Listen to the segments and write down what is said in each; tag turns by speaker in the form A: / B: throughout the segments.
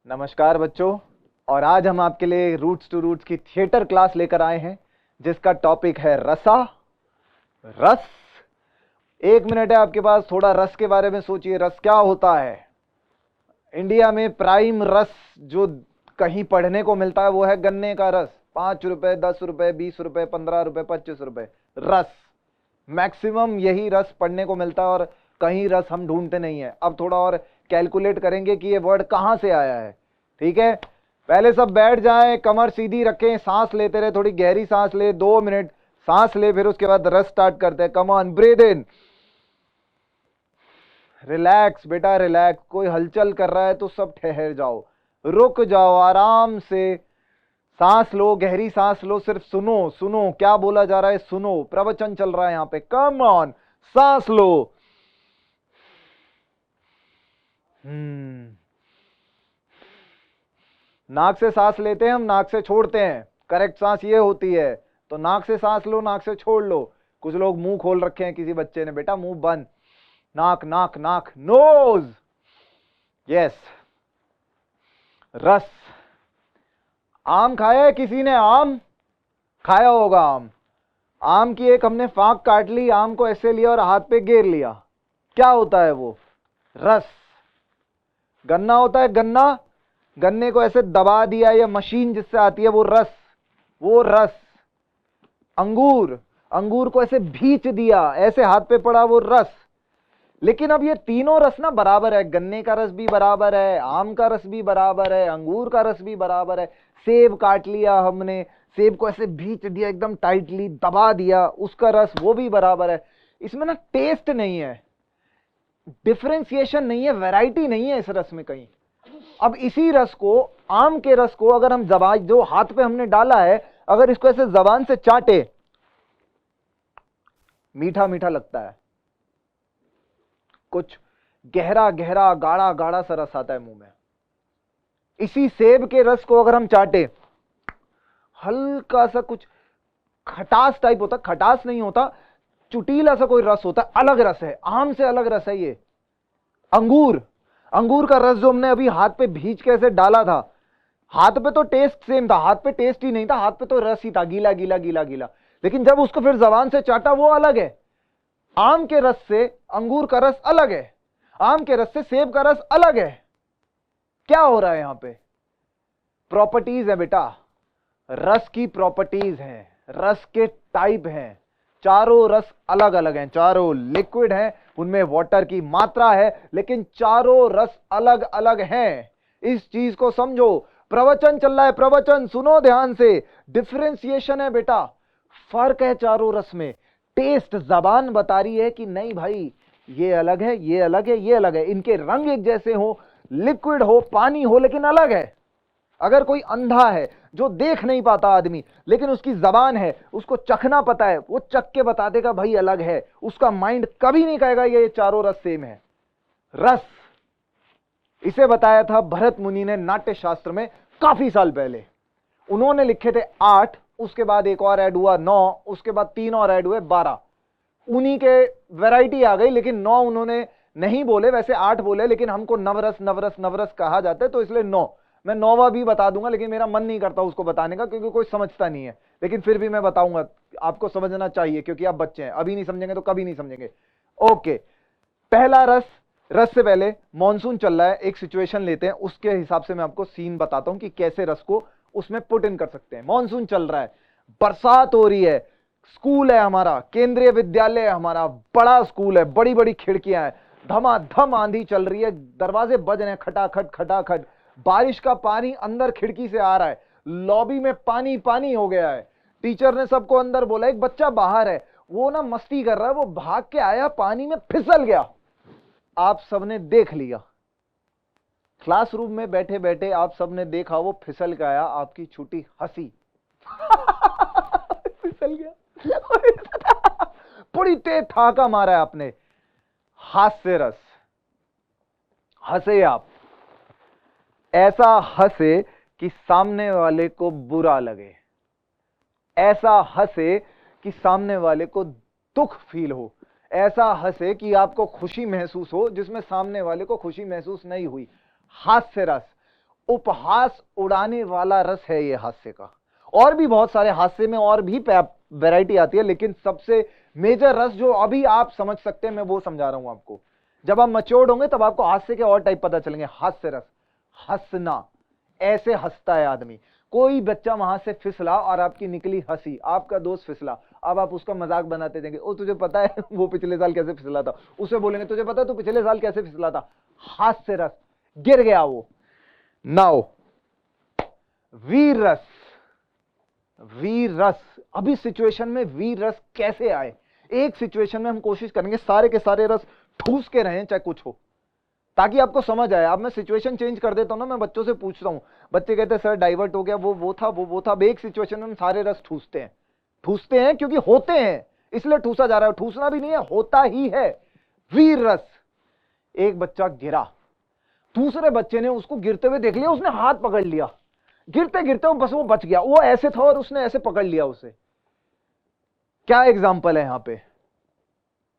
A: नमस्कार बच्चों। और आज हम आपके लिए रूट्स टू रूट्स की थिएटर क्लास लेकर आए हैं जिसका टॉपिक है रसा रस। 1 मिनट है आपके पास, थोड़ा रस के बारे में सोचिए। रस क्या होता है? इंडिया में प्राइम रस जो कहीं पढ़ने को मिलता है वो है गन्ने का रस। 5 रुपए, 10 रुपए, 20 रुपए, 15 रुपए, 25 रुपए रस। मैक्सिमम यही रस पढ़ने को मिलता है और कहीं रस हम ढूंढते नहीं है। अब थोड़ा और कैलकुलेट करेंगे कि ये वर्ड कहां से आया है। ठीक है, पहले सब बैठ जाएं, कमर सीधी रखें, सांस लेते रहे, थोड़ी गहरी सांस ले, 2 मिनट सांस ले, फिर उसके बाद रस स्टार्ट करते हैं। Come on, breathe in, relax बेटा रिलैक्स। कोई हलचल कर रहा है तो सब ठहर जाओ, रुक जाओ, आराम से सांस लो, गहरी सांस लो। सिर्फ सुनो सुनो क्या बोला जा रहा है, सुनो। प्रवचन चल रहा है यहां पे। कम ऑन, सांस लो। नाक से सांस लेते हैं हम, नाक से छोड़ते हैं। करेक्ट सांस ये होती है। तो नाक से सांस लो, नाक से छोड़ लो। कुछ लोग मुंह खोल रखे हैं किसी बच्चे ने, बेटा मुंह बंद। नाक नाक नाक, नोज। यस, रस। आम खाया है किसी ने? आम खाया होगा। आम आम की एक हमने फांक काट ली, आम को ऐसे लिया और हाथ पे गिर लिया। क्या होता है वो? रस। गन्ना होता है, गन्ना। गन्ने को ऐसे दबा दिया, या मशीन जिससे आती है वो रस, वो रस। अंगूर, अंगूर को ऐसे भींच दिया, ऐसे हाथ पे पड़ा, वो रस। लेकिन अब ये तीनों रस ना बराबर है। गन्ने का रस भी बराबर है, आम का रस भी बराबर है, अंगूर का रस भी बराबर है। सेब काट लिया हमने, सेब को ऐसे भींच दिया, एकदम टाइटली दबा दिया, उसका रस वो भी बराबर है। इसमें ना टेस्ट नहीं है, डिफरेंशिएशन नहीं है, वैरायटी नहीं है इस रस में कहीं। अब इसी रस को, आम के रस को अगर हम जबान, जो हाथ पे हमने डाला है, अगर इसको ऐसे जबान से चाटे, मीठा मीठा लगता है, कुछ गहरा गहरा गाढ़ा गाढ़ा सा रस आता है मुंह में। इसी सेब के रस को अगर हम चाटे, हल्का सा कुछ खटास टाइप होता, खटास नहीं होता, चुटीला सा कोई रस होता है, अलग रस है, आम से अलग रस है ये। अंगूर, अंगूर का रस जो हमने अभी हाथ पे भींच के ऐसे डाला था, हाथ पे तो टेस्ट सेम था, हाथ पे टेस्ट ही नहीं था, हाथ पे तो रस ही था, गीला गीला गीला गीला। लेकिन जब उसको फिर जबान से चाटा, वो अलग है। आम के रस से अंगूर का रस अलग है, आम के रस से सेब का रस अलग है। क्या हो रहा है यहां पे? प्रॉपर्टीज है बेटा, रस की प्रॉपर्टीज हैं, रस के टाइप हैं। चारों रस अलग अलग हैं, चारों लिक्विड हैं, उनमें वाटर की मात्रा है, लेकिन चारों रस अलग अलग हैं। इस चीज को समझो। प्रवचन चल रहा है, प्रवचन सुनो ध्यान से। डिफरेंशिएशन है बेटा, फर्क है चारों रस में। टेस्ट जबान बता रही है कि नहीं भाई, ये अलग है, ये अलग है, ये अलग है। इनके रंग एक जैसे हो, लिक्विड हो, पानी हो, लेकिन अलग है। अगर कोई अंधा है जो देख नहीं पाता आदमी, लेकिन उसकी जबान है, उसको चखना पता है, वो चख के बता देगा भाई अलग है। उसका माइंड कभी नहीं कहेगा ये चारों रस सेम है। रस, इसे बताया था भरत मुनि ने नाट्य शास्त्र में काफी साल पहले। उन्होंने लिखे थे 8, उसके बाद एक और ऐड हुआ 9, उसके बाद 3 और ऐड हुए 12। उन्हीं के वैरायटी आ गई, लेकिन 9 उन्होंने नहीं बोले, वैसे 8 बोले, लेकिन हमको नवरस नवरस नवरस कहा जाता है तो इसलिए 9। मैं 9वां भी बता दूंगा, लेकिन मेरा मन नहीं करता उसको बताने का क्योंकि कोई समझता नहीं है। लेकिन फिर भी मैं बताऊंगा, आपको समझना चाहिए क्योंकि आप बच्चे हैं, अभी नहीं समझेंगे तो कभी नहीं समझेंगे। ओके, पहला रस। रस से पहले मॉनसून चल रहा है, एक सिचुएशन लेते हैं, उसके हिसाब से मैं आपको सीन बताता हूं कि कैसे रस को उसमें पुट इन कर सकते हैं। मॉनसून चल रहा है, बरसात हो रही है, स्कूल है हमारा, केंद्रीय विद्यालय है हमारा, बड़ा स्कूल है, बड़ी बड़ी खिड़कियां हैं, धमाधम आंधी चल रही है, दरवाजे बज रहे हैं खटाखट खटाखट, बारिश का पानी अंदर खिड़की से आ रहा है, लॉबी में पानी पानी हो गया है। टीचर ने सबको अंदर बोला, एक बच्चा बाहर है, वो ना मस्ती कर रहा है, वो भाग के आया, पानी में फिसल गया। आप सबने देख लिया, क्लासरूम में बैठे बैठे आप सबने देखा, वो फिसल के आया, आपकी छुट्टी हंसी। फिसल गया। बड़ी तेज ठाका मारा है आपने। हास्य रस, हंसे आप, ऐसा हंसे कि सामने वाले को बुरा लगे, ऐसा हंसे कि सामने वाले को दुख फील हो, ऐसा हंसे कि आपको खुशी महसूस हो जिसमें सामने वाले को खुशी महसूस नहीं हुई। हास्य रस, उपहास उड़ाने वाला रस है ये हास्य का। और भी बहुत सारे हास्य में और भी वैरायटी आती है, लेकिन सबसे मेजर रस जो अभी आप समझ सकते हैं, मैं वो समझा रहा हूं आपको। जब आप मैच्योर्ड होंगे तब आपको हास्य के और टाइप पता चलेंगे। हास्य रस, हंसना, ऐसे हंसता है आदमी। कोई बच्चा वहां से फिसला और आपकी निकली हंसी, आपका दोस्त फिसला, अब आप उसका मजाक बनाते देंगे, ओ तुझे पता है वो पिछले साल कैसे फिसला था। उसे बोलेंगे तुझे पता है तू पिछले साल कैसे फिसला था। हास्य रस, गिर गया वो। नाउ वीर रस। वीर रस, अभी सिचुएशन में वीर रस कैसे आए, एक सिचुएशन में हम कोशिश करेंगे सारे के सारे रस ठूस के रहें चाहे कुछ हो, ताकि आपको समझ आए। अब मैं सिचुएशन चेंज कर देता हूं ना, मैं बच्चों से पूछता हूं, बच्चे कहते हैं सर डाइवर्ट हो गया, वो था वो था। अब एक सिचुएशन में हम सारे रस ठूसते हैं क्योंकि होते हैं इसलिए ठूसा जा रहा है। ठूसना भी नहीं है, होता ही है। वीर रस, एक बच्चा गिरा, दूसरे बच्चे ने उसको गिरते हुए देख लिया, उसने हाथ पकड़ लिया, गिरते गिरते बस वो बच गया, वो ऐसे था और उसने ऐसे पकड़ लिया उसे। क्या एग्जाम्पल है यहां पे?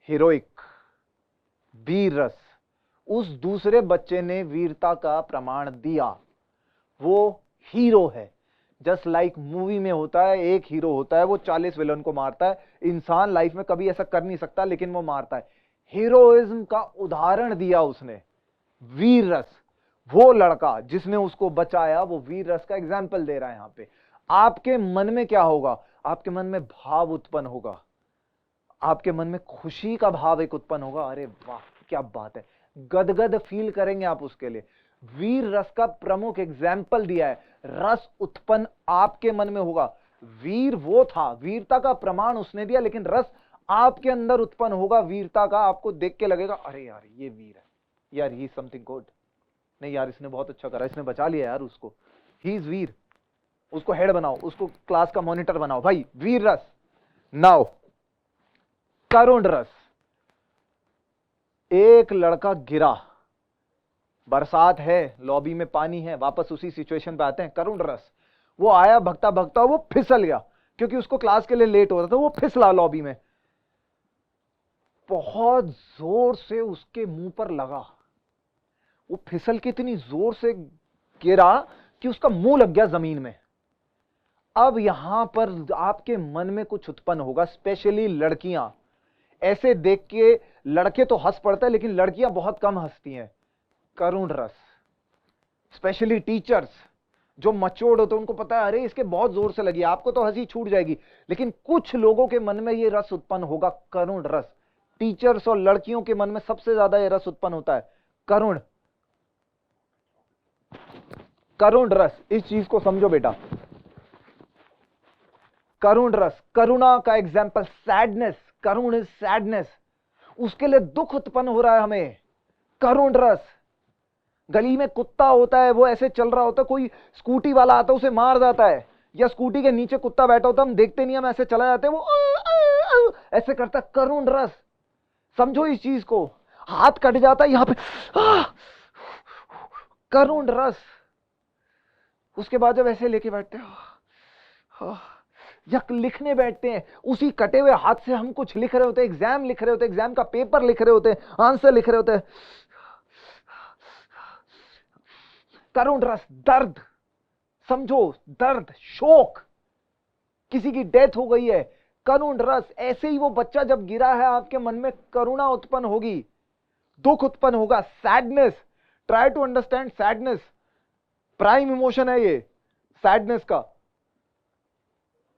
A: हीरोइक, वीर रस। उस दूसरे बच्चे ने वीरता का प्रमाण दिया, वो हीरो है। जस्ट लाइक मूवी में होता है, एक हीरो होता है, वो 40 विलन को मारता है। इंसान लाइफ में कभी ऐसा कर नहीं सकता, लेकिन वो मारता है। हीरोइज्म का उदाहरण दिया उसने, वीर रस। वो लड़का जिसने उसको बचाया, वो वीर रस का एग्जाम्पल दे रहा है यहां पे। आपके मन में क्या होगा? आपके मन में भाव उत्पन्न होगा, आपके मन में खुशी का भाव एक उत्पन्न होगा। अरे वाह क्या बात है, गदगद फील करेंगे आप उसके लिए। वीर रस का प्रमुख एग्जाम्पल दिया है, रस उत्पन्न आपके मन में होगा। वीर वो था, वीरता का प्रमाण उसने दिया, लेकिन रस आपके अंदर उत्पन्न होगा वीरता का। आपको देख के लगेगा अरे यार ये वीर है, यार ही समथिंग गुड, नहीं यार इसने बहुत अच्छा करा, इसने बचा लिया यार उसको, ही इज वीर। उसको हेड बनाओ, उसको क्लास का मॉनिटर बनाओ भाई, वीर रस। नाउ करुण रस, एक लड़का गिरा, बरसात है, लॉबी में पानी है, वापस उसी सिचुएशन पे आते हैं। करुण रस, वो आया भगता भगता, वो फिसल गया क्योंकि उसको क्लास के लिए लेट हो रहा था, वो फिसला लॉबी में, बहुत जोर से उसके मुंह पर लगा। वो फिसल के इतनी जोर से गिरा कि उसका मुंह लग गया जमीन में। अब यहां पर आपके मन में कुछ उत्पन्न होगा, स्पेशली लड़कियां। ऐसे देख के लड़के तो हंस पड़ते हैं, लेकिन लड़कियां बहुत कम हंसती हैं। करुण रस, स्पेशली टीचर्स जो मच्योर्ड होते हैं, उनको पता है अरे इसके बहुत जोर से लगी, आपको तो हंसी छूट जाएगी, लेकिन कुछ लोगों के मन में यह रस उत्पन्न होगा, करुण रस। टीचर्स और लड़कियों के मन में सबसे ज्यादा यह रस उत्पन्न होता है, करुण रस। इस चीज को समझो बेटा, करुण रस, करुणा का example sadness, Karun is sadness, उसके लिए दुख उत्पन्न हो रहा है हमें, करुण रस। गली में कुत्ता होता है, वो ऐसे चल रहा होता है, कोई स्कूटी वाला आता है उसे मार जाता है, या स्कूटी के नीचे कुत्ता बैठा होता है, हम देखते नहीं, हम ऐसे चला जाते हैं, वो ऐसे करता, करुण रस। समझो इस चीज को, हाथ कट जाता है यहां पे, करुण रस। उसके बाद जब ऐसे लेके बैठते हैं या लिखने बैठते हैं, उसी कटे हुए हाथ से हम कुछ लिख रहे होते हैं, एग्जाम लिख रहे होते हैं, एग्जाम का पेपर लिख रहे होते हैं, आंसर लिख रहे होते हैं, करुण रस, दर्द। समझो, दर्द, शोक, किसी की डेथ हो गई है, करुण रस। ऐसे ही वो बच्चा जब गिरा है, आपके मन में करुणा उत्पन्न होगी, दुख उत्पन्न होगा, sadness. Try to understand sadness, prime emotion है ये सैडनेस का।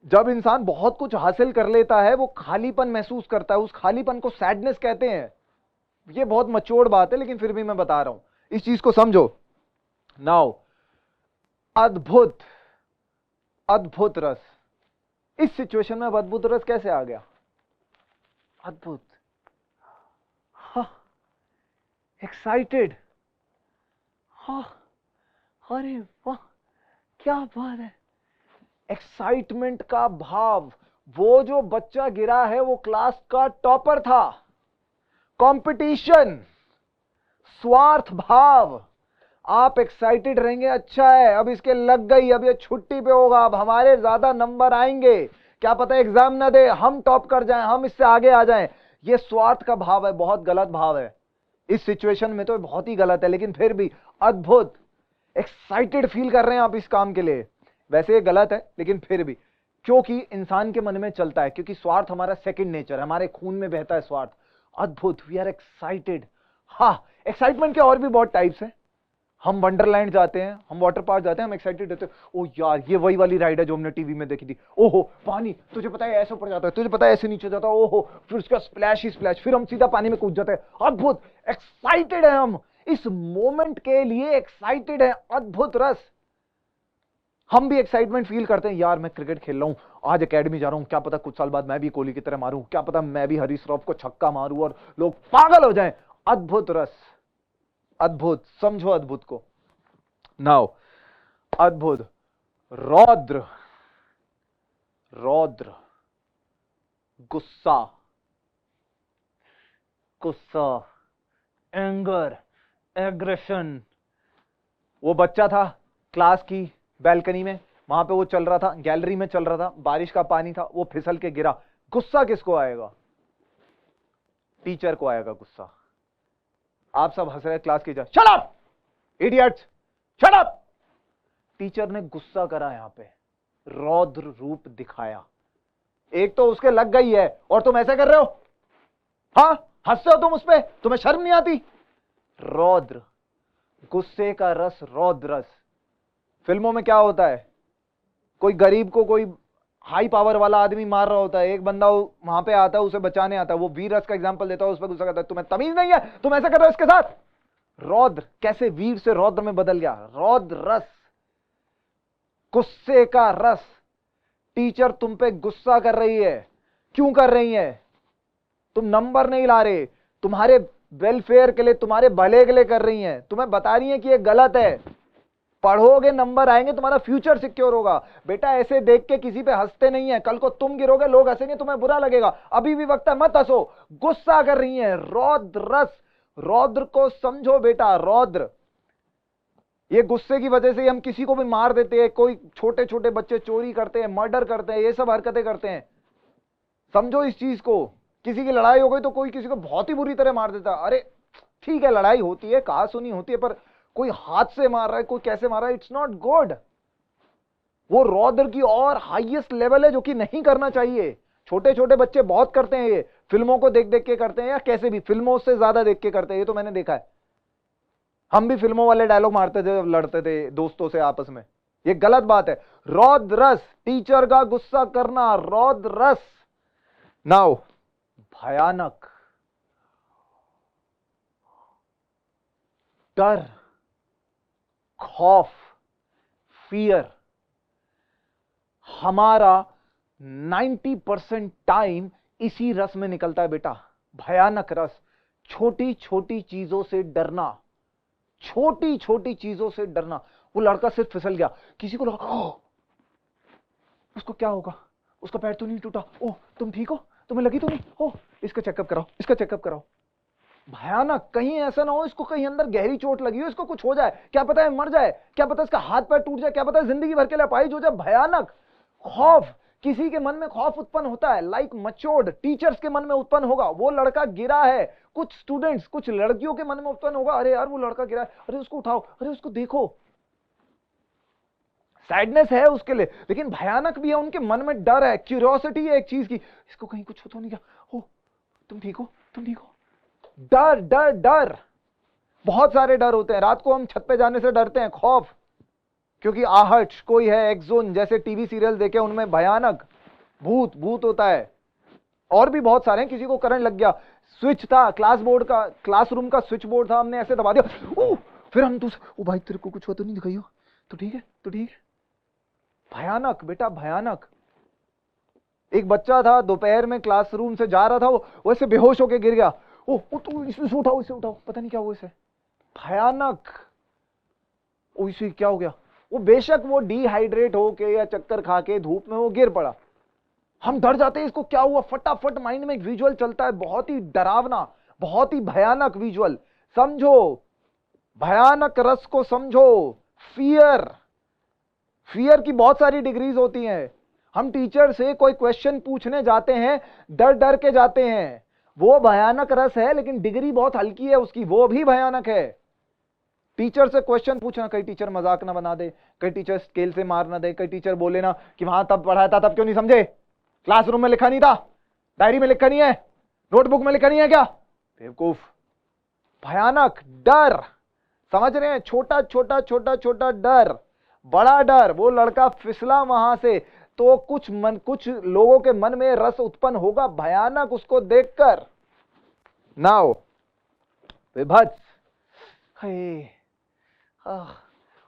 A: जब इंसान बहुत कुछ हासिल कर लेता है, वो खालीपन महसूस करता है, उस खालीपन को सैडनेस कहते हैं। ये बहुत मच्योर्ड बात है, लेकिन फिर भी मैं बता रहा हूं, इस चीज को समझो। नाउ अद्भुत, अद्भुत रस। इस सिचुएशन में अब अद्भुत रस कैसे आ गया? अद्भुत, हाँ, एक्साइटेड, हाँ, अरे वाह क्या बात है, एक्साइटमेंट का भाव। वो जो बच्चा गिरा है वो क्लास का टॉपर था, कंपटीशन, स्वार्थ भाव। आप एक्साइटेड रहेंगे, अच्छा है अब इसके लग गई, अब ये छुट्टी पे होगा, अब हमारे ज्यादा नंबर आएंगे, क्या पता एग्जाम ना दे, हम टॉप कर जाएं, हम इससे आगे आ जाएं। ये स्वार्थ का भाव है, बहुत गलत भाव है। इस सिचुएशन में तो बहुत ही गलत है, लेकिन फिर भी अद्भुत, एक्साइटेड फील कर रहे हैं आप इस काम के लिए। वैसे ये गलत है, लेकिन फिर भी, क्योंकि इंसान के मन में चलता है, क्योंकि स्वार्थ हमारा सेकंड नेचर है, हमारे खून में बहता है स्वार्थ। अद्भुत, वी आर एक्साइटेड। हाँ, एक्साइटमेंट के और भी बहुत टाइप्स हैं। हम वंडरलैंड जाते हैं, हम वाटर पार्क जाते हैं, हम एक्साइटेड रहते हैं, ओ यार ये वही वाली राइड है जो हमने टीवी में देखी थी, ओहो पानी, तुझे पता है ऐसे ऊपर जाता है, तुझे पता है ऐसे नीचे जाता है, ओहो, फिर उसका स्प्लैश ही स्प्लैश, फिर हम सीधा पानी में कूद जाते हैं। अद्भुत, एक्साइटेड है हम, इस मोमेंट के लिए एक्साइटेड है। अद्भुत रस। हम भी एक्साइटमेंट फील करते हैं, यार मैं क्रिकेट खेल रहा हूं, आज एकेडमी जा रहा हूं, क्या पता कुछ साल बाद मैं भी कोहली की तरह मारूं, क्या पता मैं भी हरीश राव को छक्का मारूं और लोग पागल हो जाएं। अद्भुत रस। अद्भुत, समझो अद्भुत को। नाउ अद्भुत, रौद्र। रौद्र, गुस्सा, गुस्सा, एंगर, एग्रेशन। वो बच्चा था क्लास की बैल्कनी में, वहां पे वो चल रहा था, गैलरी में चल रहा था, बारिश का पानी था, वो फिसल के गिरा। गुस्सा किसको आएगा? टीचर को आएगा गुस्सा। आप सब हंस रहे क्लास की, shut up idiots, shut up. Teacher ने गुस्सा करा, यहां पे रौद्र रूप दिखाया। एक तो उसके लग गई है और तुम ऐसे कर रहे हो, हाँ हंसते हो तुम उस पे, तुम्हें शर्म नहीं आती? रौद्र, गुस्से का रस, रौद्र रस। फिल्मों में क्या होता है, कोई गरीब को कोई हाई पावर वाला आदमी मार रहा होता है, एक बंदा वहां पे आता है, उसे बचाने आता है, वो वीर रस का एग्जांपल देता है, उस पर गुस्सा करता है, तुम्हें तमीज नहीं है, तुम ऐसा कर रहे हो इसके साथ। रौद्र, कैसे वीर से रौद्र में बदल गया। रौद्र रस, गुस्से का रस। टीचर तुम पे गुस्सा कर रही है, क्यों कर रही है? तुम नंबर नहीं ला रहे, तुम्हारे वेलफेयर के लिए, तुम्हारे भले के लिए कर रही हैं, तुम्हें बता रही हैं कि ये गलत है, पढ़ोगे नंबर आएंगे, तुम्हारा फ्यूचर सिक्योर होगा। बेटा ऐसे देख के किसी पे हंसते नहीं है, कल को तुम गिरोगे, लोग हंसेंगे, तुम्हें बुरा लगेगा, अभी भी वक्त है, मत हंसो। गुस्सा कर रही है, रौद्र रस। रौद्र को समझो बेटा, रौद्र। ये गुस्से की वजह से हम किसी को भी मार देते हैं, कोई छोटे छोटे बच्चे चोरी करते हैं, मर्डर करते हैं, ये सब हरकतें करते हैं। समझो इस चीज को। किसी की लड़ाई हो गई तो कोई किसी को बहुत ही बुरी तरह मार देता है, अरे ठीक है लड़ाई होती है, कहा सुनी होती है, पर कोई हाथ से मार रहा है, कोई कैसे मार रहा है, इट्स नॉट गुड। वो रौद्र की और हाईएस्ट लेवल है जो कि नहीं करना चाहिए। छोटे छोटे बच्चे बहुत करते हैं ये, फिल्मों को देख देख के करते हैं, या कैसे भी फिल्मों से ज्यादा देख के करते हैं, ये तो मैंने देखा है। हम भी फिल्मों वाले डायलॉग मारते थे, लड़ते थे दोस्तों से आपस में, ये गलत बात है। रौद्र रस, टीचर का गुस्सा करना, रौद्र रस। नाउ भयानक, डर, खौफ, फियर। हमारा 90% टाइम इसी रस में निकलता है बेटा। भयानक रस, छोटी छोटी चीजों से डरना, छोटी छोटी चीजों से डरना। वो लड़का सिर्फ फिसल गया, किसी को लगा उसको क्या होगा, उसका पैर तो नहीं टूटा, ओह तुम ठीक हो, तुम्हें लगी तो नहीं, हो इसका चेकअप कराओ, इसका चेकअप कराओ। भयानक, कहीं ऐसा ना हो इसको कहीं अंदर गहरी चोट लगी हो, इसको कुछ हो जाए, क्या पता है मर जाए, क्या पता इसका हाथ पैर टूट जाए, क्या पता है जिंदगी भर के लिए अपाहिज हो जाए। भयानक खौफ, किसी के मन में खौफ उत्पन्न होता है, लाइक मच्योर्ड टीचर्स के मन में उत्पन्न होगा। वो लड़का गिरा है, कुछ स्टूडेंट्स, कुछ लड़कियों के मन में उत्पन्न होगा, अरे यार वो लड़का गिरा है, अरे उसको उठाओ, अरे उसको देखो। सैडनेस है उसके लिए, लेकिन भयानक भी है, उनके मन में डर है, क्यूरियोसिटी है एक चीज की, इसको कहीं कुछ हो तो नहीं क्या, हो तुम ठीक हो, तुम ठीक हो। डर डर डर, बहुत सारे डर होते हैं। रात को हम छत पे जाने से डरते हैं, खौफ, क्योंकि आहट कोई है, एक्सोन जैसे टीवी सीरियल देखे उनमें भयानक भूत भूत होता है। और भी बहुत सारे हैं, किसी को करंट लग गया, स्विच था क्लास बोर्ड का, क्लासरूम का स्विच बोर्ड था, हमने ऐसे दबा दिया, फिर हम ओ भाई तेरे को कुछ हुआ तो नहीं, दिखाइयो तो ठीक है, तो ठीक है। भयानक बेटा, भयानक। एक बच्चा था, दोपहर में क्लासरूम से जा रहा था, वो वैसे बेहोश होकर गिर गया, ओ तो इसे उठाओ, इसे उठाओ, पता नहीं क्या हुआ इसे। भयानक। ओ इसे क्या हो गया, वो बेशक वो डिहाइड्रेट होके या चक्कर खा के धूप में वो गिर पड़ा, हम डर जाते हैं इसको क्या हुआ, फटाफट माइंड में एक विजुअल चलता है, बहुत ही डरावना, बहुत ही भयानक विजुअल। समझो भयानक रस को, समझो फियर। फियर की बहुत सारी डिग्रीज होती हैं। हम टीचर से कोई क्वेश्चन पूछने जाते हैं, डर डर के जाते हैं, वो भयानक रस है, लेकिन डिग्री बहुत हल्की है उसकी, वो भी भयानक है। टीचर से क्वेश्चन पूछना, कहीं टीचर मजाक ना बना दे, कहीं टीचर स्केल से मार ना दे, कहीं टीचर बोले ना कि वहां तब पढ़ाया था तब क्यों नहीं समझे, क्लासरूम में लिखा नहीं था, डायरी में लिखा नहीं है, नोटबुक में लिखा नहीं है क्या। बेवकूफ। भयानक डर, समझ रहे हैं, छोटा छोटा छोटा छोटा डर, बड़ा डर। वो लड़का फिसला वहां से तो कुछ लोगों के मन में रस उत्पन्न होगा भयानक उसको देखकर। नाउ विभत्स,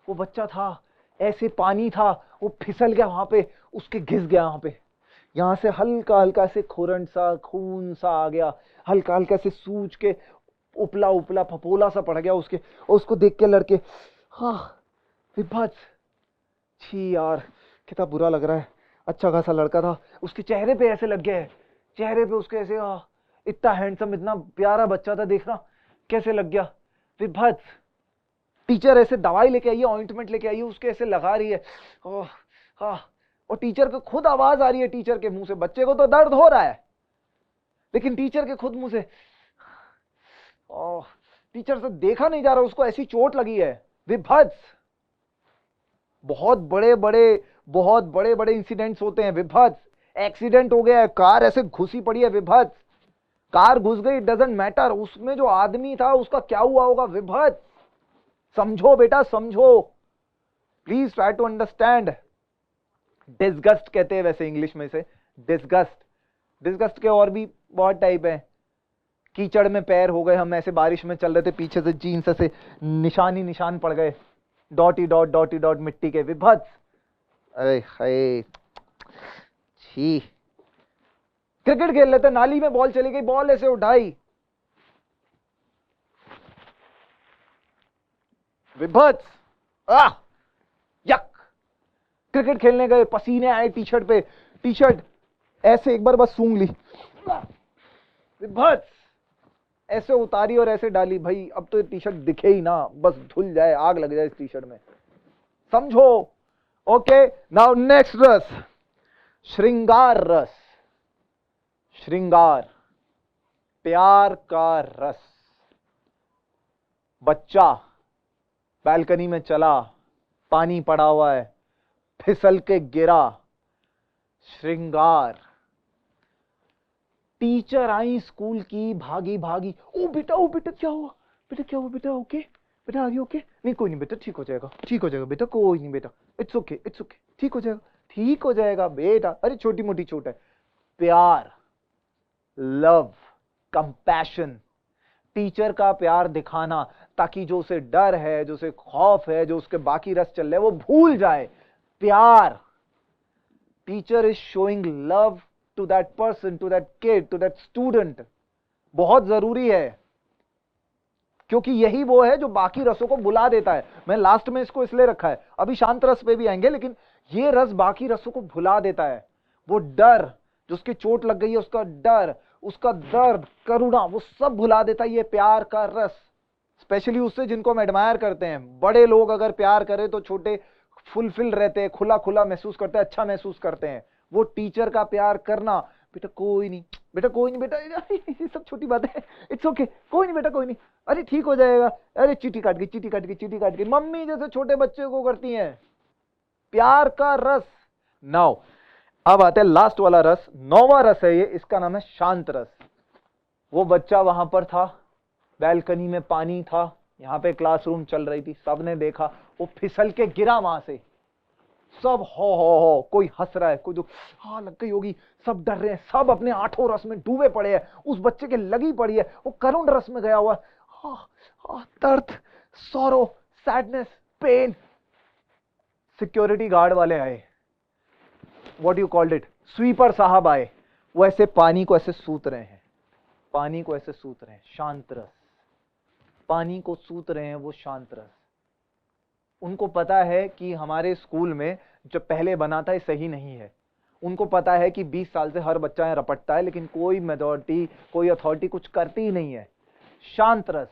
A: वो बच्चा था, ऐसे पानी था, वो फिसल गया वहां पे, उसके घिस गया वहां पे, यहां से हल्का हल्का से खुरन सा खून सा आ गया, हल्का हल्का से सूज के उपला उपला फपोला सा पड़ गया उसके, और उसको देख के लड़के, हाँ विभत्स, छी यार कितना बुरा लग रहा है। अच्छा खासा लड़का था, उसके चेहरे पे ऐसे लग गया है, चेहरे पे उसके ऐसे, इतना हैंडसम इतना प्यारा बच्चा था, देखना कैसे लग गया। विभत्स। टीचर ऐसे दवाई लेके आई है, ऑइंटमेंट लेके आई है, उसके ऐसे लगा रही है, और टीचर को खुद आवाज आ रही है टीचर के मुंह से, बच्चे को तो दर्द हो रहा है लेकिन टीचर के खुद मुंह से, टीचर से देखा नहीं जा रहा, उसको ऐसी चोट लगी है। विभत्स। बहुत बड़े बड़े इंसिडेंट्स होते हैं विभत्स। एक्सीडेंट हो गया है, कार ऐसे घुसी पड़ी है विभत्स, कार घुस गई, डजंट मैटर, उसमें जो आदमी था उसका क्या हुआ होगा विभत्स। समझो बेटा समझो, please try to understand. Disgust कहते हैं वैसे इंग्लिश में से, डिस्गस्ट। डिस्गस्ट के और भी बहुत टाइप है। कीचड़ में पैर हो गए, हम ऐसे बारिश में चल रहे थे, पीछे से जीन्स से निशान ही निशान पड़ गए, डॉटी डॉट मिट्टी के। विभत्स। अरे हाय छी। क्रिकेट खेल लेते, नाली में बॉल चली गई, बॉल ऐसे उठाई, विभत्स। यक। क्रिकेट खेलने गए, पसीने आए टी शर्ट पे, टी शर्ट ऐसे एक बार बस सूंघ ली, विभत्स। ऐसे उतारी और ऐसे डाली, भाई अब तो ये टी शर्ट दिखे ही ना, बस धुल जाए, आग लग जाए इस टी शर्ट में, समझो। ओके नाउ नेक्स्ट रस, श्रृंगार रस। श्रृंगार, प्यार का रस। बच्चा बालकनी में चला, पानी पड़ा हुआ है, फिसल के गिरा, श्रृंगार। टीचर आई स्कूल की, भागी भागी, ओ बेटा क्या हुआ, बेटा ओके, बेटा आगे ओके, नहीं कोई नहीं बेटा, ठीक हो जाएगा बेटा, कोई नहीं बेटा, इट्स ओके ठीक हो जाएगा बेटा, अरे छोटी मोटी चोट है। प्यार, लव, कंपैशन, टीचर का प्यार दिखाना ताकि जो उसे डर है, जो उसे खौफ है, जो उसके बाकी रस चल रहे वो भूल जाए। प्यार। Teacher is showing love to that person, to that kid, to that student. बहुत जरूरी है क्योंकि यही वो है जो बाकी रसों को भुला देता है। मैं लास्ट में इसको इसलिए रखा है, अभी शांत रस पे भी आएंगे, लेकिन ये रस बाकी रसों को भुला देता है। वो डर जो उसकी चोट लग गई है, उसका डर, उसका दर्द, करुणा, वो सब भुला देता है ये प्यार का रस। स्पेशली उससे जिनको हम एडमायर करते हैं। बड़े लोग अगर प्यार करें तो छोटे फुलफिल रहते हैं, खुला खुला महसूस करते हैं, अच्छा महसूस करते हैं। वो टीचर का प्यार करना, बेटा कोई नहीं बेटा, ये सब छोटी बात है, इट्स ओके, कोई नहीं बेटा कोई नहीं, अरे ठीक हो जाएगा, अरे चीटी काट गई, मम्मी जैसे छोटे बच्चे को करती हैं। प्यार का रस। नाउ अब आते हैं लास्ट वाला रस, 9वां रस है ये, इसका नाम है शांत रस। वो बच्चा वहां पर था, बैल्कनी में पानी था, यहां पे क्लासरूम चल रही थी, सबने देखा, वो फिसल के गिरा वहां से। सब हो, कोई हंस रहा है, कोई जो लग गई होगी, सब डर रहे हैं, सब अपने 8 रस में डूबे पड़े हैं। उस बच्चे के लगी पड़ी है, वो करुण रस में गया हुआ। दर्द, sorrow, sadness, pain. Security guard वाले आए, what you called it, sweeper साहब आए, वो ऐसे पानी को ऐसे सूत रहे हैं, शांत रस, पानी को सूत रहे हैं वो शांत रस। उनको पता है कि हमारे स्कूल में जो पहले बना था ये सही नहीं है। उनको पता है कि 20 साल से हर बच्चा यहाँ रपटता है, लेकिन कोई मेजॉरिटी, कोई अथॉरिटी कुछ करती ही नहीं है। शांत रस।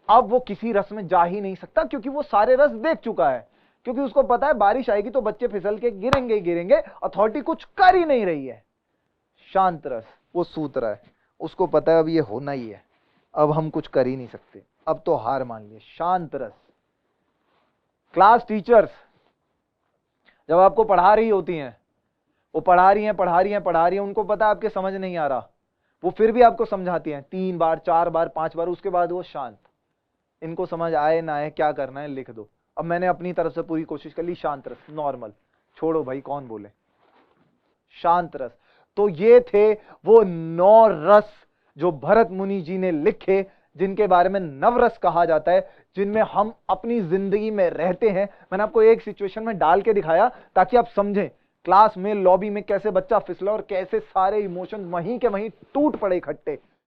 A: अब वो किसी रस में जा ही नहीं सकता क्योंकि वो सारे रस देख चुका है, क्योंकि उसको पता है बारिश आएगी तो बच्चे फिसल के गिरेंगे, अथॉरिटी कुछ कर ही नहीं रही है। शांत रस, वो सूत रहा है, उसको पता है अब ये होना ही है, अब हम कुछ कर ही नहीं सकते, अब तो हार मान लिए। शांत रस। क्लास टीचर्स जब आपको पढ़ा रही होती हैं, वो पढ़ा रही हैं, उनको पता है आपके समझ नहीं आ रहा, वो फिर भी आपको समझाती हैं 3 बार 4 बार 5 बार, उसके बाद वो शांत, इनको समझ आए ना आए क्या करना है लिख दो। अब मैंने अपनी तरफ से पूरी कोशिश कर ली, शांत रस, नॉर्मल, छोड़ो भाई कौन बोले, शांत रस। तो ये थे वो 9 रस जो भरत मुनि जी ने लिखे, जिनके बारे में नवरस कहा जाता है, जिनमें हम अपनी जिंदगी में रहते हैं। मैंने आपको एक सिचुएशन में डाल के दिखाया ताकि आप समझें क्लास में, लॉबी में कैसे बच्चा फिसला और कैसे सारे इमोशन वहीं के वहीं टूट पड़े इकट्ठे।